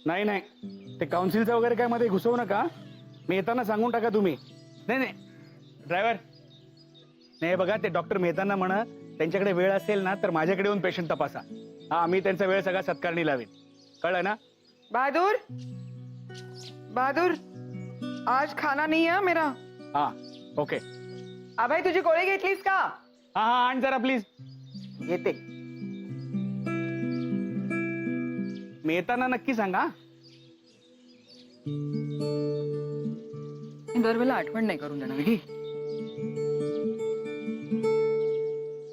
नाही नाही, ते काउन्सिलचं वगैरे काय मध्ये घुसवू नका. मी येताना सांगून टाका तुम्ही. नाही नाही ड्रायव्हर, नाही बघा, ते डॉक्टर मेहतांना म्हणा त्यांच्याकडे वेळ असेल ना तर माझ्याकडे येऊन पेशंट तपासा. हा, मी त्यांचा वेळ सगळा सत्कारणी लावेन. कळलं ना? बहादुर, बहादुर, आज खाना नहीं है मेरा. हा ओके. अभय, तुझी गोळी घेतलीस का? हा हा, आण जरा प्लीज. घेते. मेहतांना नक्की सांगा. दरवेळेला आठवण नाही करून देणार. घे.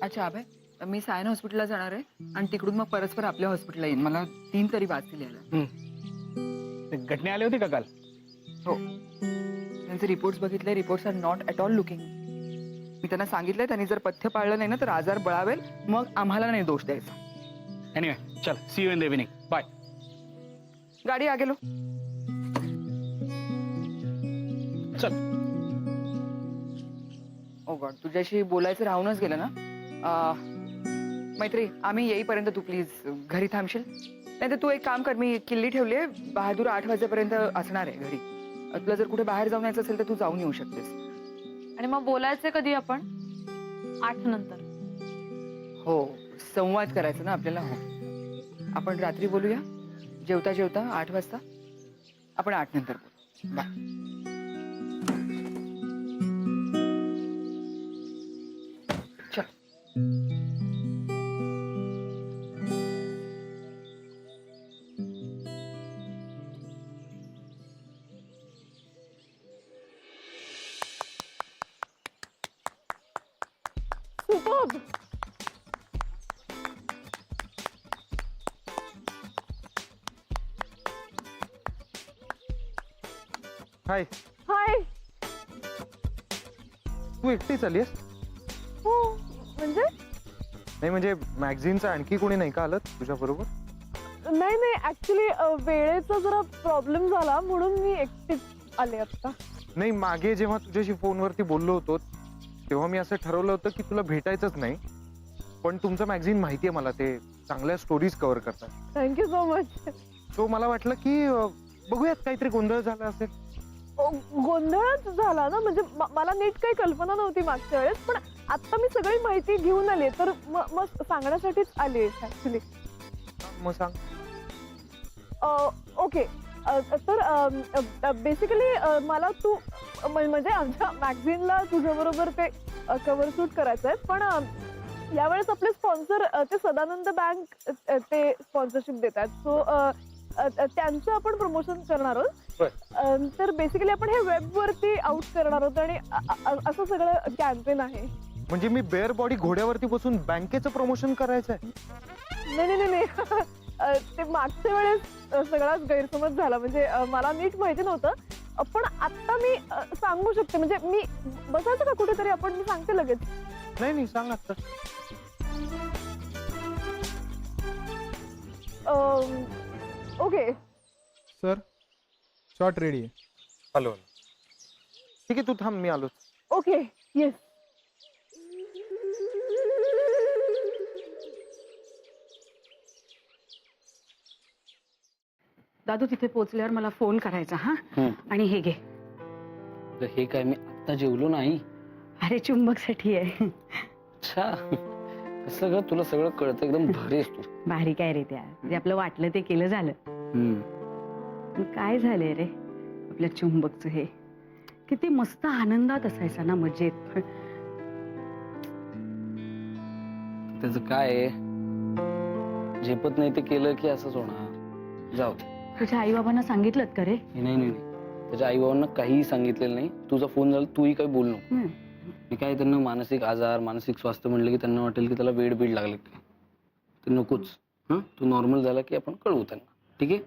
अच्छा अभय, मी सायन हॉस्पिटलला जाणार आहे आणि तिकडून मग परस्पर आपल्या हॉस्पिटलला येईन. मला 3 तरी वाजतील यायला. ते घटने आले होते का काल? हो, त्यांचे रिपोर्ट्स बघितले. Reports are not at all looking. मी त्यांना सांगितलंय त्यांनी जर पथ्य पाळलं नाही ना तर आजार बळावेल, मग आम्हाला नाही दोष द्यायचा. एनिवे चल, see you in the evening. Bye. गाडी आ गेलो. चल. ओ गॉड, तुझ्याशी बोलायचं राहूनच गेलं ना. मैत्री, आम्ही येईपर्यंत तू प्लीज घरी थांबशील? नाही तर तू एक काम कर, मी किल्ली ठेवली आहे. बहादूर 8 वाजेपर्यंत असणार आहे घरी. तुला जर कुठे बाहेर जाऊन यायचं असेल तर तू जाऊन येऊ शकतेस. आणि मग बोलायचं कधी आपण? 8 नंतर. हो, संवाद करायचा ना आपल्याला. हो, आपण रात्री बोलूया जेवता जेवता 8 वाजता. आपण 8 नंतर बोलू. बाय. चल. हाय. हाय. तू एकटीच आलीस? हो, म्हणजे नाही म्हणजे मॅगझिनचं आणखी कोणी नाही का आलं तुझ्या बरोबर? नाही नाही, ऍक्च्युली वेळेचा जरा प्रॉब्लेम झाला म्हणून मी एकटीच आले आता. नाही, मागे जेव्हा तुझ्याशी फोनवरती बोललो होतो तेव्हा मी असं ठरवलं होतं की तुला भेटायचंच नाही, पण तुमचं मॅगझिन माहितीये मला, ते चांगल्या स्टोरीज कव्हर करतात. Thank you so much. सो मला वाटलं की बघूयात, काहीतरी गोंधळ झाला असेल. गोंधळच झाला ना, म्हणजे मला नीट काही कल्पना नव्हती मागच्या वेळेस, पण आता मी सगळी माहिती घेऊन आली तर मग सांगण्यासाठीच आली ऍक्च्युली. मग सांग. ओके, तर बेसिकली मला तू म्हणजे आमच्या मॅगझिनला तुझ्या बरोबर ते कव्हर शूट करायचं आहे, पण यावेळेस आपले स्पॉन्सर ते सदानंद बँक ते स्पॉन्सरशिप देत आहेत. सो त्यांचं आपण प्रमोशन करणार आहोत. तर बेसिकली आपण हे वेबवरती आउट करणार आहोत आणि असं सगळं कॅम्पेन आहे. म्हणजे मी बेअर बॉडी घोड्यावरती बसून बँकेचं प्रमोशन करायचं आहे? नाही नाही नाही, ते मागच्या वेळेस सगळाच गैरसमज झाला. म्हणजे मला नीट माहिती नव्हतं, पण आता मी सांगू शकते. म्हणजे मी बसायचं का कुठेतरी आपण? मी सांगते लगेच. नाही नाही, सांग आता. ओके सर, शॉट रेडी आहे. हॅलो. ठीक आहे, तू थांब, मी आलो. ओके. येस. दादू, तिथे पोहोचल्यावर मला फोन करायचा. हा, आणि हे घे. हे काय, मी आता जेवलो नाही. अरे, चुंबक साठी आहे. अच्छा, कसं ग, तुला सगळं कळतं, एकदम भारी असतो. भारी काय रे, त्या म्हणजे आपलं वाटलं ते केलं झालं. पण काय झालंय रे आपल्या चुंबकचं? हे किती मस्त आनंदात असायचा ना, मजेत. त्याचं काय आहे, झेपत नाही ते केलं की असंच होणार. जाऊ दे. तुझ्या आई बाबांना सांगितलं का रे? नाही नाही, त्याच्या आई बाबांना काहीही सांगितलेलं नाही. तुझा फोन झाला, तूही काही बोल नको. मी काय, त्यांना मानसिक आजार, मानसिक स्वास्थ्य म्हणलं की त्यांना वाटेल की त्याला वेड बीड लागलं काय, ते नकोच. हा, तू नॉर्मल झाला की आपण कळवू त्यांना, ठीक आहे?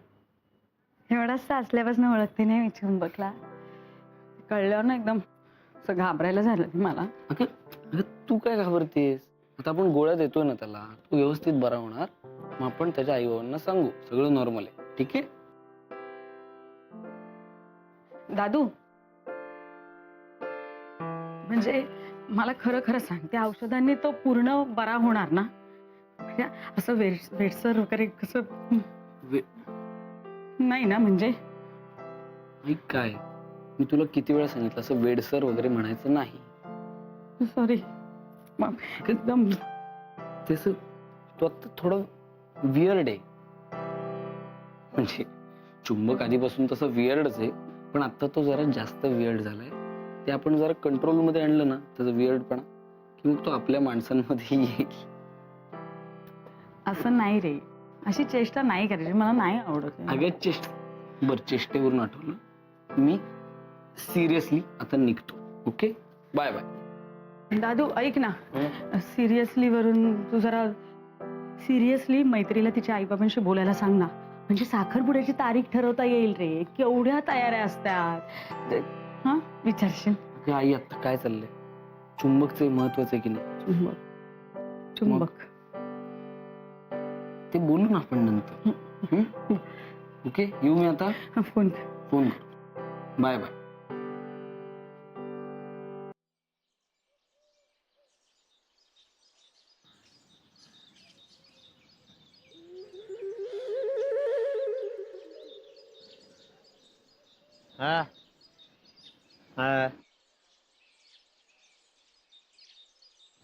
एवढाच असल्यापासून ओळखते नाही मी चुंबकला. कळल्यावर ना एकदम असं घाबरायला झालं मला. अगं तू काय घाबरतेस? आता आपण गोळ्या देतोय ना त्याला, तू व्यवस्थित बरा होणार. मग आपण त्याच्या आई बाबांना सांगू सगळं नॉर्मल आहे, ठीक आहे? दादू, म्हणजे मला खरं खरं सांग, त्या औषधांनी तो पूर्ण बरा होणार ना? म्हणजे असं वेडसर वगैरे कसं? नाही ना म्हणजे ऐक काय, मी तुला किती वेळा सांगितलं असं वेडसर वगैरे म्हणायचं नाही. सॉरी एकदम तसं तू आता थोडं वियर्ड आहे. म्हणजे चुंबक आधीपासून तसं वियर्डच आहे, पण आता तो जरा जास्त वियर्ड झालाय. ते आपण जरा कंट्रोल मध्ये आणलं ना त्याचं वियर्डपणा, की मग तो आपल्या माणसांमध्ये येईल. असं नाही रे, अशी चेष्टा नाही करायची, मला नाही आवडत. अगं बर चेष्टेवरून आठवलं, मी सिरियसली आता निघतो. Okay, bye bye. दादू ऐक ना, सिरियसली वरून तू जरा सिरियसली मैत्रीला तिच्या आईबाबांशी बोलायला सांग ना. म्हणजे साखरपुड्याची तारीख ठरवता येईल रे. केवढ्या तयाऱ्या असतात. हा विचारशील? अगं आई, आता काय चाललंय, चुंबकचं महत्वाचं आहे की नाही? चुंबक चुंबक ते बोलू ना आपण नंतर. ओके, येऊ मी आता. फोन फोन कर. Bye bye.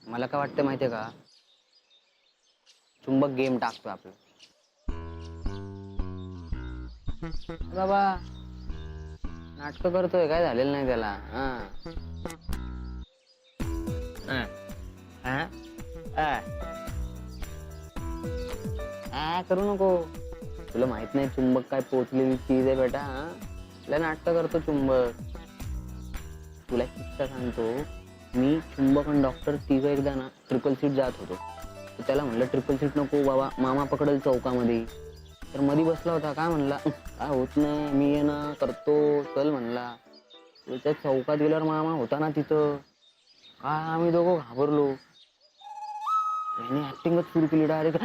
मला काय वाटतं माहितीये का, चुंबक गेम टाकतोय आपलं. बाबा नाटक करतोय, काय झालेलं नाही त्याला. करू नको, तुला माहित नाही चुंबक काय पोचलेली चीज आहे बेटा. तुला नाटक करतो चुंबक. तुला एक किस्सा सांगतो. मी चुंबक आणि डॉक्टर तिघं एकदा ना ट्रिपल सीट जात होतो. तर त्याला म्हणलं ट्रिपल सीट नको बाबा, मामा पकडेल चौकामध्ये. तर मधी बसला होता. काय म्हणला, काय होत नाही, मी ये ना करतो, चल म्हणला. त्या चौकात गेल्यावर मामा होता ना तिथं. काय आम्ही दोघं घाबरलो. त्याने ऍक्टिंगच सुरू केली डायरेक्ट.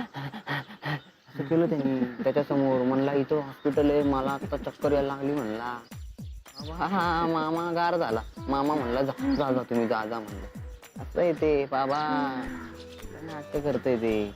असं केलं त्यांनी त्याच्यासमोर. म्हणला इथं हॉस्पिटल आहे, मला आता चक्कर यायला लागली म्हणला. हा मामा गार झाला. मामा म्हणला जा जा जा तुम्ही जा जा म्हणलं. असं आहे ते बाबा, नाटक करतोय ते.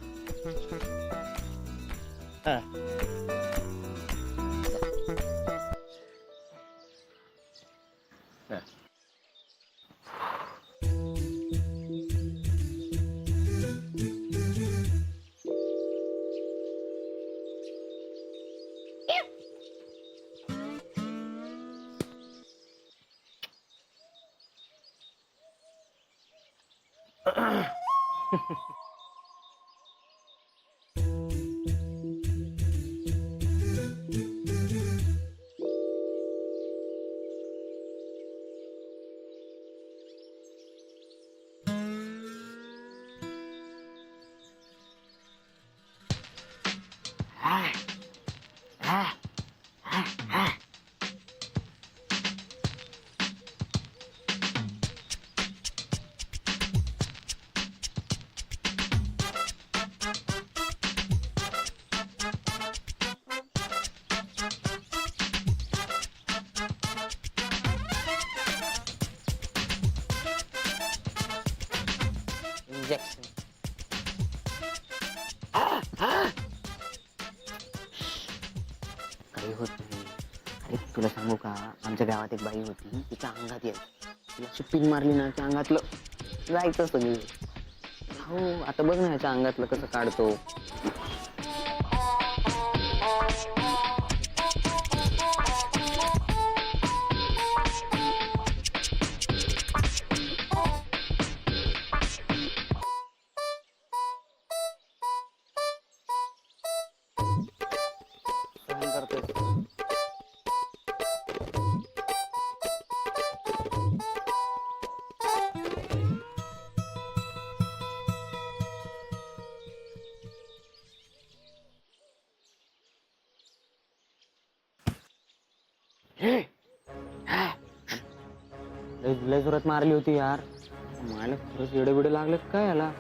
इंजेक्शन. काही होत नाही. अरे तुला सांगू का, आमच्या गावात एक बाई होती, तिच्या अंगात यायची. तिला अशी पिन मारली ना, त्या अंगातलं जायचं सगळं. हो आता बघ ना ह्याच्या अंगातलं कसं काढतो. लय जोरात मारली होती यार. मला खरंच येडे बिडे लागले काय याला.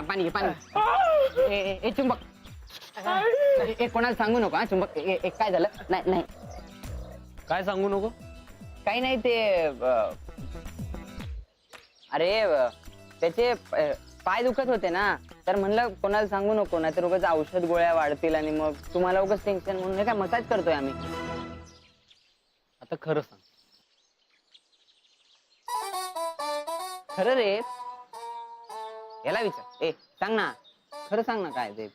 पाणी पाणी. चुंबक कोणाला सांगू नको. चुंबक काय झालं. नाही नाही काय सांगू नको. काही नाही ते अरे त्याचे पाय दुखत होते ना, तर म्हणलं कोणाला सांगू नको, नाही तर उगाच औषध गोळ्या वाढतील आणि मग तुम्हाला उगाच टेन्शन, म्हणून काय मसाज करतोय आम्ही. आता खरं सांग. खरं रे, याला विचार. सांग ना, खरं सांग ना काय ते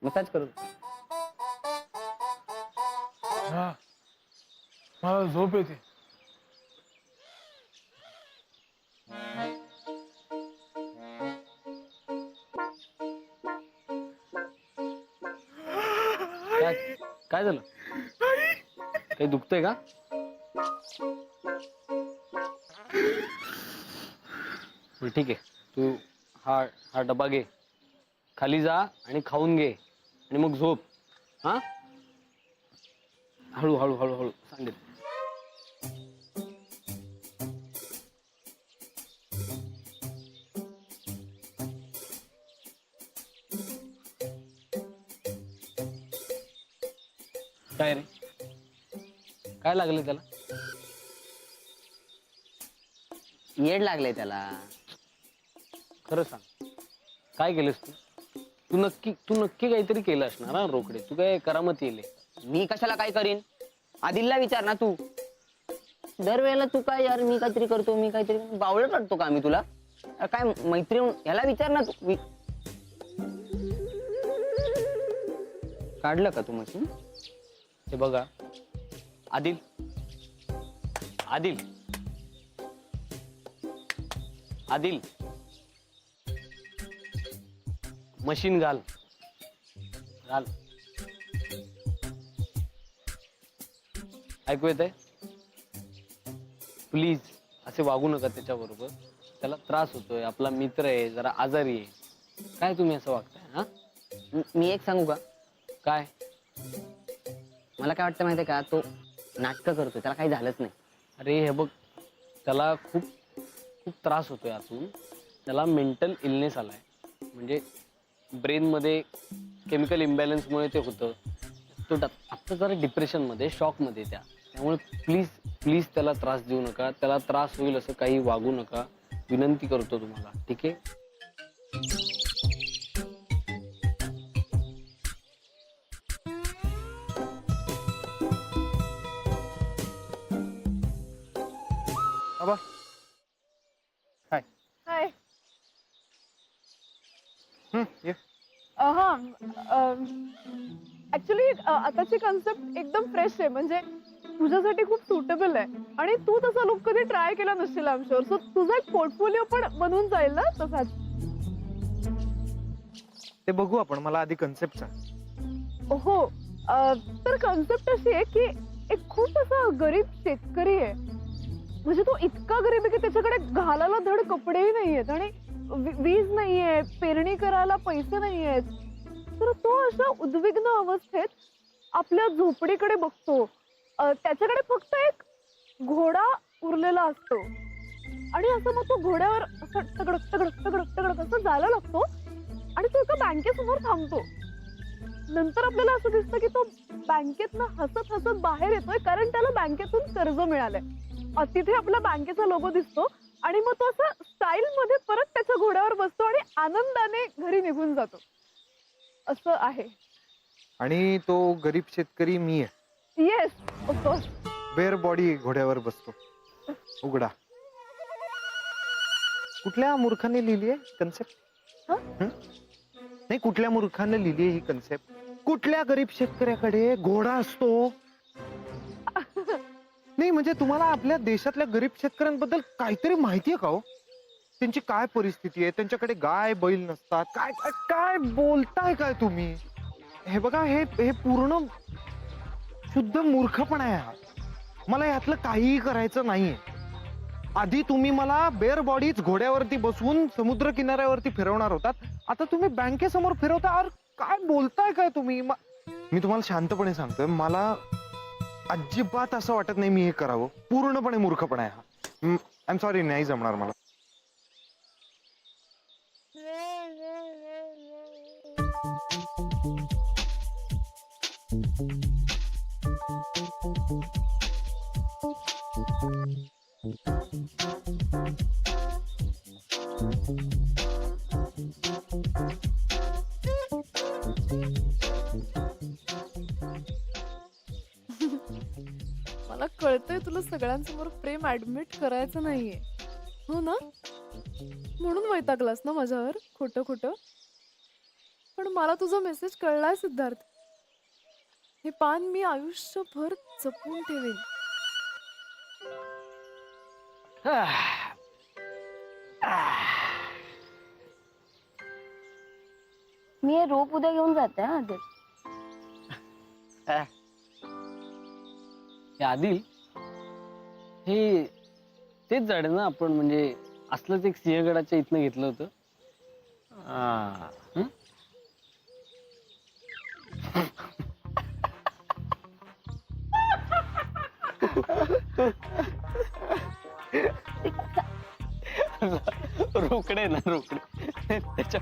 मसाज करू. हा मला झोप येते. काय काय झालं? काही दुखतंय का? बरं, ठीक आहे. तू हा हा डबा घे, खाली जा आणि खाऊन घे आणि मग झोप. हा, हळू हळू हळू हळू सांगेल. काय रे, काय लागले त्याला? येड लागलंय त्याला. खरं सांग, काय केलंस तू? तू नक्की काहीतरी केलं असणार हा रोकडे. तू काय करामती येले? मी कशाला काय करीन? आदिलला विचार ना तू. दरवेळेला तू काय यार मी काहीतरी करतो, मी काहीतरी बावळट वाटतो का मी तुला? काय मैत्रीण, ह्याला विचार ना तू. काढलं का तू मशीन? हे बघा आदिल, आदिल, आदिल, मशीन घाल, घाल. ऐकू येत आहे? प्लीज असे वागू नका त्याच्याबरोबर. त्याला त्रास होतोय, आपला मित्र आहे, जरा आजारी आहे. काय तुम्ही असं वागताय? हा, मी एक सांगू का? काय? मला काय वाटतं माहितीये का, तो नाटकं करतोय, त्याला काही झालंच नाही. अरे हे बघ, त्याला खूप खूप त्रास होतोय आतून. त्याला मेंटल इलनेस आलाय, म्हणजे ब्रेनमध्ये केमिकल इम्बॅलन्समुळे ते होतं. तो आता जरा डिप्रेशनमध्ये, शॉकमध्ये त्यामुळे प्लीज प्लीज त्याला त्रास देऊ नका. त्याला त्रास होईल असं काही वागू नका, विनंती करतो तुम्हाला. ठीक आहे? बाबा हाय. हाय. ये. हा ऍक्च्युली आताची कन्सेप्ट एकदम फ्रेश आहे, म्हणजे तुझ्यासाठी खूप सुटेबल आहे. आणि तू तसा लुक कधी ट्राय केला नसशील आय एम शुअर. सो तुझा एक पोर्टफोलिओ पण बनून जाईल ना तसाच. ते बघू आपण, मला आधी कन्सेप्ट हो, तर कन्सेप्ट अशी आहे की एक खूप असा गरीब शेतकरी आहे. म्हणजे तो इतका गरीब आहे की त्याच्याकडे घालायला धड कपडेही नाहीयेत आणि वीज नाहीये, पेरणी करायला पैसे नाहीयेत. तर तो अशा उद्विग्न अवस्थेत आपल्या झोपडीकडे बघतो. त्याच्याकडे फक्त एक घोडा उरलेला असतो आणि असं मग तो घोड्यावर असं तगडक तगडक तगडक तगडक असं जायला लागतो आणि तो एका बँकेसमोर थांबतो. नंतर आपल्याला असं दिसतं की तो बँकेतनं हसत हसत बाहेर येतोय, कारण त्याला बँकेतून कर्ज मिळालंय. तिथे आपला बँकेचा लोगो दिसतो आणि मग तो असा स्टाईल मध्ये परत त्याच्या घोड्यावर बसतो आणि आनंदाने घरी निघून जातो. असं आहे. आणि तो गरीब शेतकरी मी आहे. Yes, of course. बेअर बॉडी घोड्यावर बसतो, उघडा. कुठल्या मूर्खाने लिहिली आहे कन्सेप्ट? नाही, कुठल्या मूर्खाने लिहिली आहे ही कन्सेप्ट? कुठल्या गरीब शेतकऱ्याकडे घोडा असतो? नाही म्हणजे तुम्हाला आपल्या देशातल्या गरीब शेतकऱ्यांबद्दल काहीतरी माहिती आहे का हो? त्यांची काय परिस्थिती आहे, त्यांच्याकडे गाय बैल नसतात. काय काय काय बोलताय काय तुम्ही? हे बघा, हे पूर्ण शुद्ध मूर्खपणा आहे हा. मला यातलं काहीही करायचं नाहीये. आधी तुम्ही मला बेअर बॉडीज घोड्यावरती बसवून समुद्र किनाऱ्यावरती फिरवणार होतात, आता तुम्ही बँकेसमोर फिरवता. अरे काय बोलताय काय तुम्ही? मी तुम्हाला शांतपणे सांगतोय, मला अजिबात असं वाटत नाही मी हे करावं. पूर्णपणे मूर्खपणा आहे हा. आय एम सॉरी, नाही जमणार मला. मला कळतंय तुला सगळ्यांसमोर प्रेम ऍडमिट करायचं नाहीये, हो ना? म्हणून वैतागलास ना माझ्यावर खोटं खोटं. पण मला तुझा मेसेज कळलाय सिद्धार्थ. हे पान मी आयुष्यभर जपून ठेवेन. मी हे रोप उद्या घेऊन जाते हा आदिल. हे आदिल, हे तेच झाड आहे ना आपण म्हणजे असलंच एक सिंहगडाच्या इथनं घेतलं होतं. हं? रोकडे ना रोकडे त्याच्या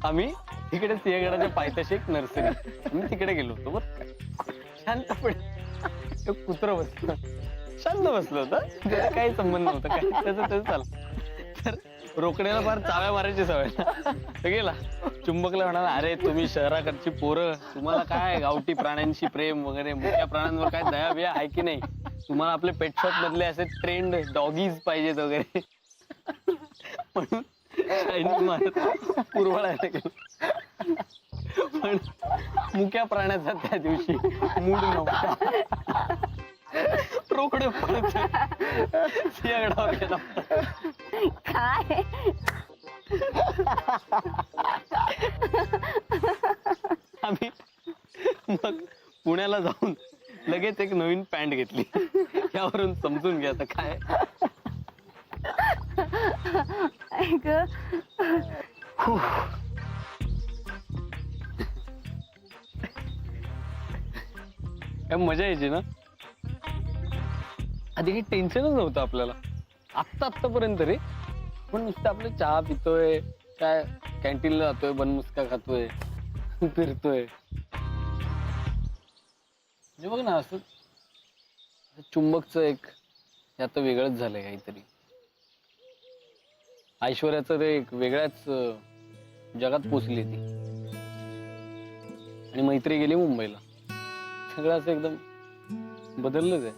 आम्ही तिकडे सिंहगडाच्या पायथ्याशी एक नर्सरी, आम्ही तिकडे गेलो होतो. बरं शांतपणे कुत्र बसलं, शांत बसलं होतं, त्याचा काही संबंध नव्हता, काय त्याचं चाललं. तर रोकड्याला फार चाव्या मारायची सवय ना. तर गेला चुंबकला म्हणाला, अरे तुम्ही शहराकडची पोरं, तुम्हाला काय गावठी प्राण्यांशी प्रेम वगैरे, मोठ्या प्राण्यांवर काय दया बिया आहे की नाही, तुम्हाला आपले पेटशॉप मधले असे ट्रेंड डॉगीज पाहिजेत वगैरे. म्हणून शायनिंग मारत पुरवळायला गेलो. पण मुक्या प्राण्याचा त्या दिवशी मूड नव्हता. रोकडे पडत सिंहगडावर गेला. काय आम्ही मग पुण्याला जाऊन लगेच एक नवीन पॅन्ट घेतली. यावरून समजून घ्या आता काय. ऐक काय मजा यायची ना. आधी काही टेन्शनच नव्हतं आपल्याला, आत्तापर्यंत रे. पण नुसतं आपलं चहा पितोय, काय कॅन्टीनला जातोय, बनमुस्का खातोय, फिरतोय. म्हणजे बघ ना, असं चुंबकचं एक आता वेगळंच झालंय काहीतरी. ऐश्वर्याचं ते एक वेगळ्याच जगात पोचली ती, आणि मैत्री गेली मुंबईला. सगळं असं एकदम बदललंच आहे.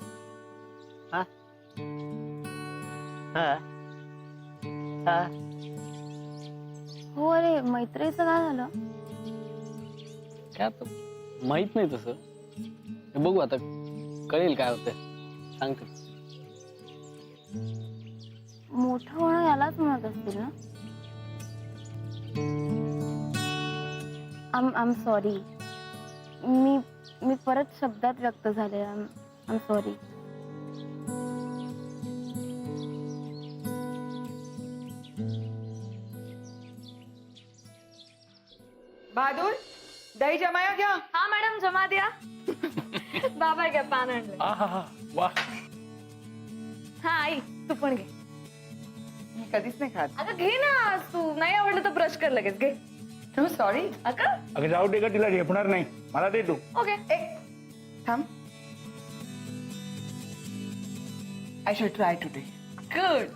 हो. अरे मैत्रीचं काय झालं? काय आता माहित नाही तसं. हे बघू आता, कळेल काय होतंय, सांगते. मोठं होणं यालाच म्हणत असतील ना. आम सॉरी. मी परत शब्दात व्यक्त झाले. आम सॉरी. बहादूर, दही जमाया घ्या. हा मॅडम, जमा द्या. बाबा घ्या, पान आणलं. वा. हा आई, तू पण घे. मी कधीच नाही खात. अगं घे ना, तू नाही आवडलं तर ब्रश कर लगेच, घे. तू सॉरी. अगं अगं जाऊ दे का, तिला झेपणार नाही. मला दे तू. ओके. थांब. I should try today. Good.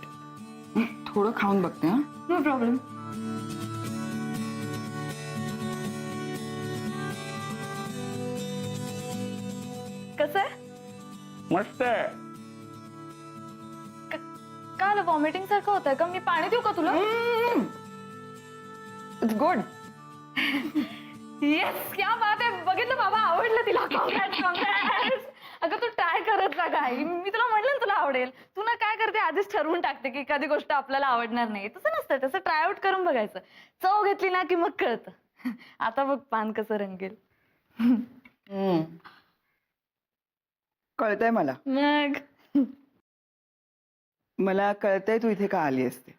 थोडं खाऊन बघते हा. No problem. कसं आहे? मस्त आहे. काल वॉमिटिंग सारखं होतंय का? मी पाणी देऊ का तुला? It's good. येस, क्या बात आहे. बघितलं बाबा, आवडलं तिला. Congrats. अगं तू ट्राय करत जा काय. मी तुला म्हणलं ना तुला आवडेल. तू ना काय करते, आधीच ठरवून टाकते की एखादी गोष्ट आपल्याला आवडणार नाही. तसं नसतं, तसं ट्राय आउट करून बघायचं. चव घेतली ना की मग कळतं. आता बघ पान कसं रंगेल. कळतंय मला. मग मला कळतंय तू इथे का आली असते.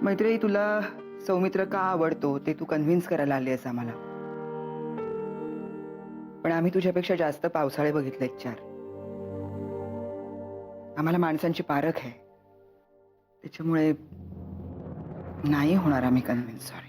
मैत्री, तुला सौमित्र का आवडतो ते तू कन्व्हिन्स करायला आली आहेस आम्हाला. पण आम्ही तुझ्यापेक्षा जास्त पावसाळे बघितले 4. आम्हाला माणसांची पारख आहे, त्याच्यामुळे नाही होणार आम्ही कन्व्हिन्स. सॉरी.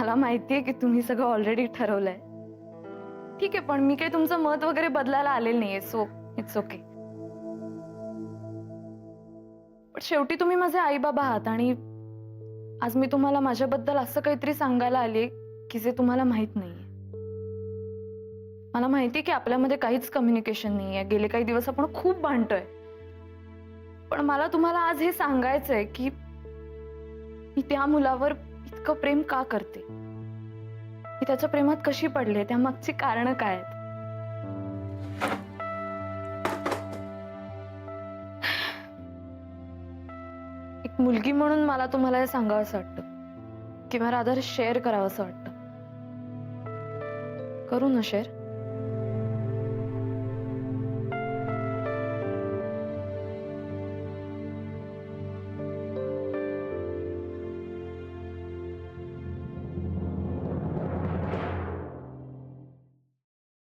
मला माहितीये की तुम्ही सगळं ऑलरेडी ठरवलंय. ठीक आहे, पण मी काही तुमचं मत वगैरे बदलायला आलेलं नाहीये, सो इट्स ओके. पण शेवटी तुम्ही माझे आई बाबा आहात आणि आज मी तुम्हाला माझ्याबद्दल असं काहीतरी सांगायला आले की जे तुम्हाला माहित नाहीये. मला माहितीये की आपल्यामध्ये काहीच कम्युनिकेशन नाहीये, गेले काही दिवस आपण खूप भांडतोय, पण मला तुम्हाला आज हे सांगायचंय की मी त्या मुलावर इतकं प्रेम का करते, मी त्याच्या प्रेमात कशी पडले, त्यामागची कारणं काय आहेत. एक मुलगी म्हणून मला तुम्हाला हे सांगावं असं वाटतं किंवा रादर शेअर करावं असं वाटतं. करू ना शेअर?